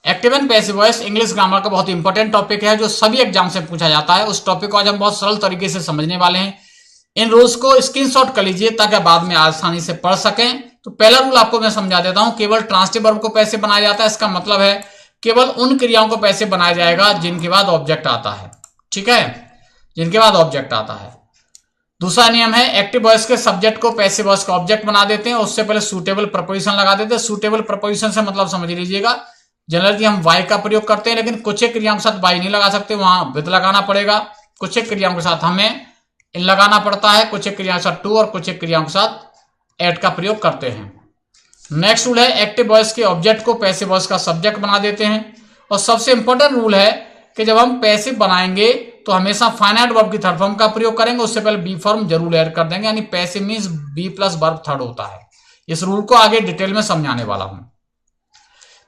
Active and passive voice English grammar का बहुत important topic है जो सभी एग्जाम से पूछा जाता है। उस टॉपिक को आज हम बहुत सरल तरीके से समझने वाले हैं। इन रूल्स को स्क्रीनशॉट कर लीजिए ताकि बाद में आसानी से पढ़ सकें। तो पहला रूल आपको मैं समझा देता हूं। केवल ट्रांसिटिव वर्ब को पैसिव बनाया जाता है। इसका मतलब है केवल उन क्रियाओं को पैसिव बनाया जाएगा जिनके बाद ऑब्जेक्ट आता है। ठीक है, जिनके बाद ऑब्जेक्ट आता है। दूसरा नियम है एक्टिव वॉइस के सब्जेक्ट को पैसिव वॉइस का ऑब्जेक्ट बना देते हैं। उससे पहले सूटेबल प्रपोजिशन लगा देते हैं। सूटेबल प्रपोजिशन से मतलब समझ लीजिएगा, जनरली हम वाई का प्रयोग करते हैं, लेकिन कुछ एक क्रियाओं के साथ वाई नहीं लगा सकते, वहां विद लगाना पड़ेगा। कुछ एक क्रियाओं के साथ हमें इन लगाना पड़ता है, कुछ एक क्रियाओं के साथ टू और कुछ एक क्रियाओं के साथ एट का प्रयोग करते हैं। नेक्स्ट रूल है एक्टिव वॉइस के ऑब्जेक्ट को पैसिव वॉइस का सब्जेक्ट बना देते हैं। और सबसे इंपॉर्टेंट रूल है कि जब हम पैसिव बनाएंगे तो हमेशा फाइनाइट वर्ब की थर्ड फॉर्म का प्रयोग करेंगे। उससे पहले बी फॉर्म जरूर ऐड कर देंगे, यानी passive means be plus verb third होता है। इस रूल को आगे डिटेल में समझाने वाला हूं।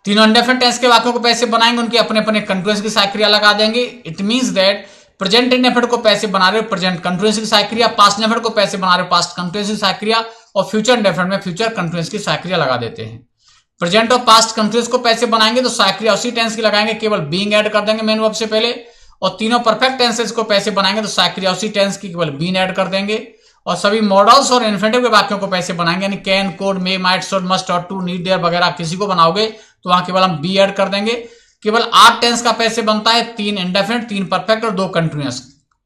तीनों इंडेफिनिट टेंस के वाक्यों को पैसिव बनाएंगे, उनके अपने अपने कंटीन्यूअस की सहायक क्रिया लगा देंगे। It means that present indefinite को पैसिव बना रहे हो प्रेजेंट कंटीन्यूअस की सहायक क्रिया, पास्ट इंडेफिनिट को पैसिव बना रहे हो पास्ट कंटीन्यूअस की सहायक क्रिया, और फ्यूचर इंडेफिनिट में फ्यूचर कंटीन्यूअस की सहायक क्रिया लगा देते हैं। प्रेजेंट और पास्ट कंटीन्यूअस को पैसिव बनाएंगे तो सहायक क्रिया उसी टेंस की लगाएंगे, केवल बीइंग ऐड कर देंगे मेन वर्ब से पहले। और तीनों परफेक्ट टेंसेस को पैसिव बनाएंगे तो सहायक क्रिया उसी टेंस की केवल बीन ऐड कर देंगे। और सभी मॉडल्स और इन्फिनेटिव के वाक्यों को पैसिव बनाएंगे, यानी can, code, may, might, should, must और टू, नीड, डेयर वगैरह किसी को बनाओगे तो वहां केवल हम बी ऐड कर देंगे। केवल 8 टेंस का पैसिव बनता है, 3 इंडेफिनिट, 3 परफेक्ट और 2 कंटीन्यूअस।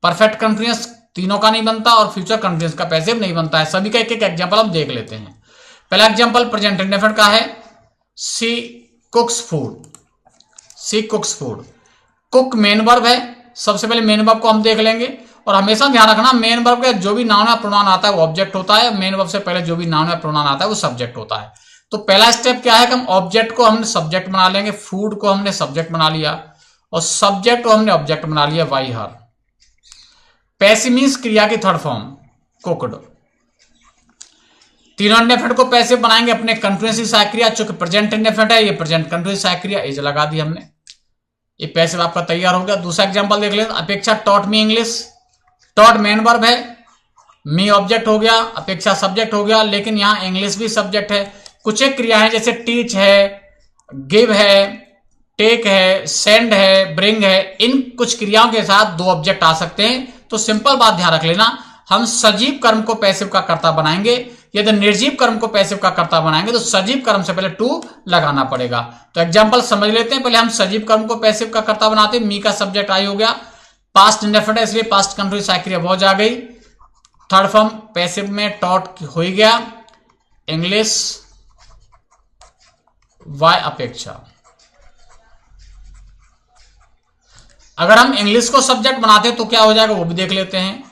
परफेक्ट कंटीन्यूअस तीनों का नहीं बनता और फ्यूचर कंटीन्यूअस का पैसिव नहीं बनता है। सभी का एक एक एग्जांपल हम देख लेते हैं। पहला एग्जांपल प्रेजेंट इंडेफिनिट का है, she cooks food. She cooks food, cook main verb है। सबसे पहले मेन वर्ब को हम देख लेंगे। और हमेशा ध्यान रखना मेन वर्ब का जो भी नाउन या प्रोनाउन आता है वो ऑब्जेक्ट होता है, मेन वर्ब से पहले जो भी नाउन या प्रोनाउन आता है वो सब्जेक्ट होता है। तो पहला स्टेप क्या है कि हम ऑब्जेक्ट को हमने सब्जेक्ट बना लेंगे। फूड को हमने सब्जेक्ट बना लिया और सब्जेक्ट को हमने ऑब्जेक्ट बना लिया, वाई हर। पैसिव मींस क्रिया की थर्ड फॉर्म कुक्ड। तीनों इंडेफिनिट को पैसिव बनाएंगे अपने कंटीन्यूअस की सहायक क्रिया, चूंकि प्रेजेंट इंडेफिनिट है ये प्रेजेंट कंटीन्यूअस सहायक क्रिया एज लगा दी हमने। ये पैसिव आपका तैयार हो गया। दूसरा एग्जांपल देख लेते हैं, अपेक्षा taught me English. Taught main verb है, मी ऑब्जेक्ट हो गया, अपेक्षा सब्जेक्ट हो गया, लेकिन यहां इंग्लिश भी सब्जेक्ट है। कुछ एक क्रिया है जैसे टीच है, गिव है, टेक है, सेंड है, ब्रिंग है। इन कुछ क्रियाओं के साथ 2 ऑब्जेक्ट आ सकते हैं। तो सिंपल बात ध्यान रख लेना, हम सजीव कर्म को पैसिव का कर्ता बनाएंगे। यदि निर्जीव कर्म को पैसिव का कर्ता बनाएंगे तो सजीव कर्म से पहले टू लगाना पड़ेगा। तो एग्जांपल समझ लेते हैं। पहले हम सजीव कर्म को पैसिव का कर्ता बनाते हैं। मी का सब्जेक्ट आई हो गया, पास्ट इंडेफिनिट है इसलिए पास्ट कंटीन्यूअस सहायक क्रिया बहुत आ गई। थर्ड फॉर्म पैसिव में टॉट हो ही गया, इंग्लिश, वाई अपेक्षा। अगर हम इंग्लिश को सब्जेक्ट बनाते हैं तो क्या हो जाएगा वो भी देख लेते हैं।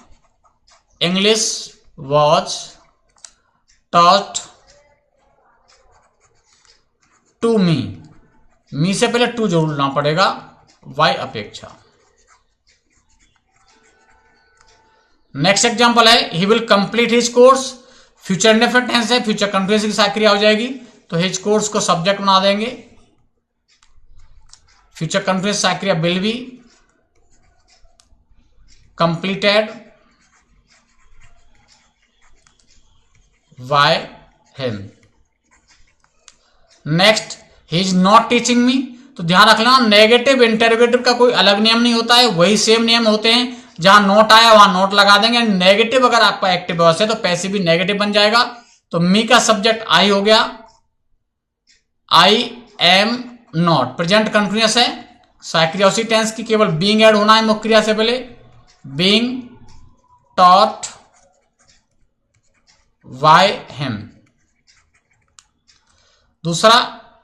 English was taught to me, me से पहले टू जोड़ना पड़ेगा, वाई अपेक्षा। नेक्स्ट एग्जांपल है, he will complete his course. Future indefinite tense है, फ्यूचर कंटीन्यूअस की सहायक क्रिया हो जाएगी, तो हिज कोर्स को सब्जेक्ट बना देंगे। फ्यूचर कंटीन्यूअस सहायक क्रिया will be completed by him. Next, he is not teaching me. तो ध्यान रखना नेगेटिव इंटरोगेटिव का कोई अलग नियम नहीं होता है, वही सेम नियम होते हैं। जहां नोट आया वहां नोट लगा देंगे। नेगेटिव अगर आपका एक्टिव वॉइस है तो पैसिव भी नेगेटिव बन जाएगा। तो मी का सब्जेक्ट आई हो गया, I am not. Present continuous है, सहायक क्रिया उसी टेंस की, केवल बीइंग ऐड होना है मुख्य क्रिया से पहले, बीइंग टॉट बाय हिम। दूसरा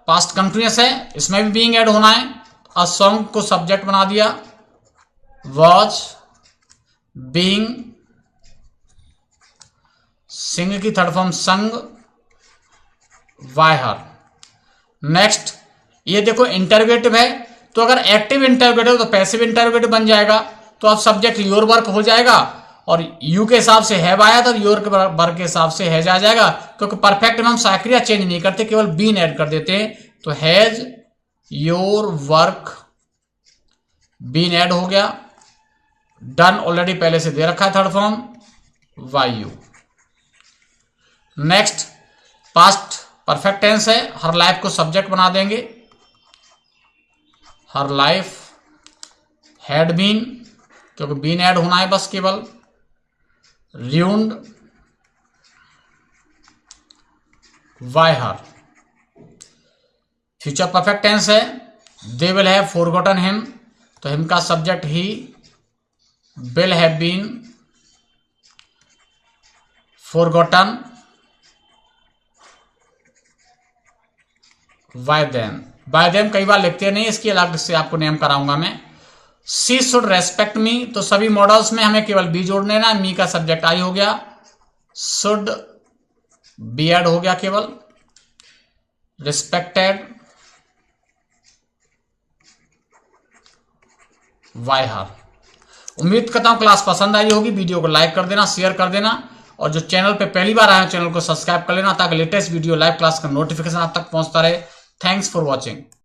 पास्ट कंटीन्यूअस है, इसमें भी बीइंग ऐड होना है। अ सॉन्ग को सब्जेक्ट बना दिया, वॉज बीइंग, सिंग की थर्ड फॉर्म संग, बाय हर। नेक्स्ट, ये देखो इंटरोगेटिव है, तो अगर एक्टिव इंटरोगेटिव तो पैसिव इंटरोगेटिव बन जाएगा। तो अब सब्जेक्ट योर वर्क हो जाएगा और यू के हिसाब से हैव आया तो योर के वर्क के हिसाब से हैज आ जाएगा, क्योंकि परफेक्ट में हम सहायक क्रिया चेंज नहीं करते, केवल बीन ऐड कर देते हैं। तो has your work been add हो गया। डन ऑलरेडी पहले से दे रखा है third form, by you. Next, past perfect tense है, हर लाइफ को सब्जेक्ट बना देंगे। हर लाइफ हैड बीन, क्योंकि बीन ऐड होना है बस केवल, ruined by her। Future perfect tense है, they will have forgotten him, तो हिम का सब्जेक्ट ही will have been forgotten by them. By them कई बार लिखते नहीं, इसकी अलग से आपको नेम कराऊंगा मैं। शी शुड रेस्पेक्ट मी, तो सभी मॉडल्स में हमें केवल बी जोड़ने ना, मी का सब्जेक्ट आई हो गया, शुड बी एड हो गया केवल, रिस्पेक्टेड बाय हर। उम्मीद करता हूं क्लास पसंद आई होगी। वीडियो को लाइक कर देना, शेयर कर देना, और जो चैनल पे पहली बार आए चैनल को सब्सक्राइब कर लेना, ताकि लेटेस्ट वीडियो लाइव क्लास का नोटिफिकेशन आप तक पहुंचता रहे। Thanks for watching.